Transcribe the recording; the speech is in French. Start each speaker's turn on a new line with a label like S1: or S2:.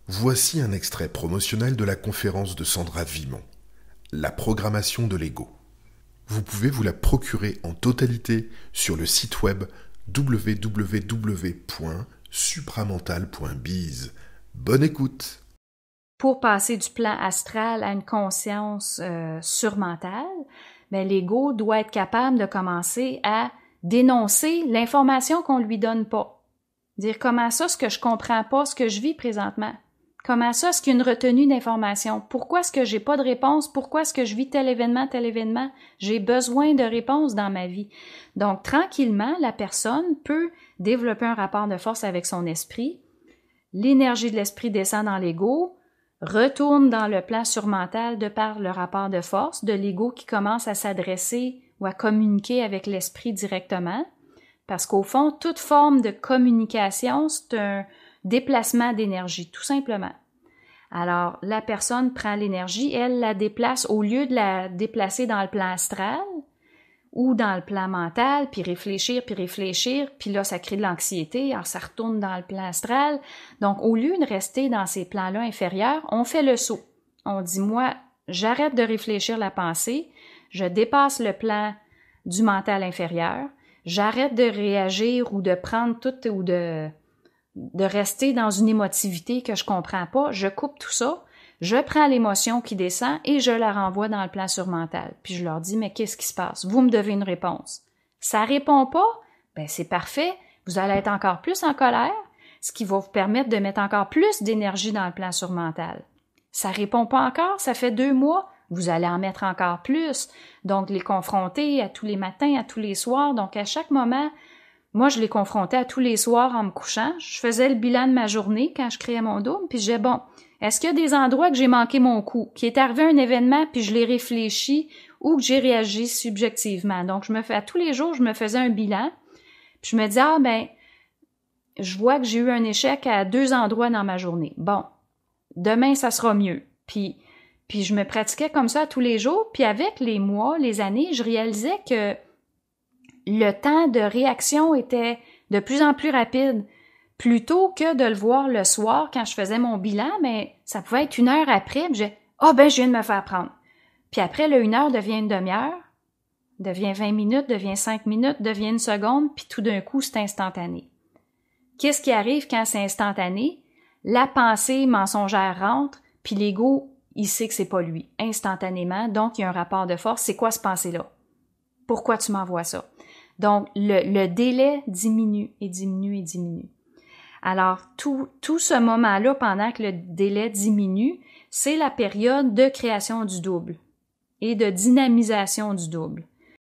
S1: Voici un extrait promotionnel de la conférence de Sandra Vimon, La programmation de l'ego. Vous pouvez vous la procurer en totalité sur le site web www.supramental.biz. Bonne écoute!
S2: Pour passer du plan astral à une conscience surmentale, ben, l'ego doit être capable de commencer à dénoncer l'information qu'on lui donne pas. Dire comment ça, ce que je comprends pas, ce que je vis présentement. Comment ça, est-ce qu'il y a une retenue d'information? Pourquoi est-ce que j'ai pas de réponse? Pourquoi est-ce que je vis tel événement, tel événement? J'ai besoin de réponses dans ma vie. Donc, tranquillement, la personne peut développer un rapport de force avec son esprit. L'énergie de l'esprit descend dans l'ego, retourne dans le plan surmental de par le rapport de force de l'ego qui commence à s'adresser ou à communiquer avec l'esprit directement. Parce qu'au fond, toute forme de communication, c'est un déplacement d'énergie, tout simplement. Alors, la personne prend l'énergie, elle la déplace, au lieu de la déplacer dans le plan astral ou dans le plan mental, puis réfléchir, puis là, ça crée de l'anxiété, alors ça retourne dans le plan astral. Donc, au lieu de rester dans ces plans-là inférieurs, on fait le saut. On dit, moi, j'arrête de réfléchir la pensée, je dépasse le plan du mental inférieur, j'arrête de réagir ou de prendre tout ou de rester dans une émotivité que je comprends pas, je coupe tout ça, je prends l'émotion qui descend et je la renvoie dans le plan surmental. Puis je leur dis, mais qu'est-ce qui se passe? Vous me devez une réponse. Ça répond pas? Ben c'est parfait, vous allez être encore plus en colère, ce qui va vous permettre de mettre encore plus d'énergie dans le plan surmental. Ça répond pas encore, ça fait 2 mois, vous allez en mettre encore plus. Donc les confronter à tous les matins, à tous les soirs, donc à chaque moment. Moi, je les confrontais à tous les soirs en me couchant. Je faisais le bilan de ma journée quand je créais mon double, puis je disais, bon, est-ce qu'il y a des endroits que j'ai manqué mon coup, qui est arrivé un événement, puis je l'ai réfléchi, ou que j'ai réagi subjectivement. Donc, à tous les jours, je me faisais un bilan, puis je me disais, ah ben, je vois que j'ai eu un échec à 2 endroits dans ma journée. Bon, demain, ça sera mieux. Puis je me pratiquais comme ça tous les jours, puis avec les mois, les années, je réalisais que le temps de réaction était de plus en plus rapide. Plutôt que de le voir le soir quand je faisais mon bilan, mais ça pouvait être 1 heure après, puis je viens de me faire prendre. Puis après, 1 heure devient une demi-heure, devient 20 minutes, devient 5 minutes, devient 1 seconde, puis tout d'un coup, c'est instantané. Qu'est-ce qui arrive quand c'est instantané? La pensée mensongère rentre, puis l'ego, il sait que c'est pas lui, instantanément, donc il y a un rapport de force. C'est quoi ce pensée-là? Pourquoi tu m'envoies ça? Donc, le délai diminue et diminue et diminue. Alors, tout ce moment-là, pendant que le délai diminue, c'est la période de création du double et de dynamisation du double.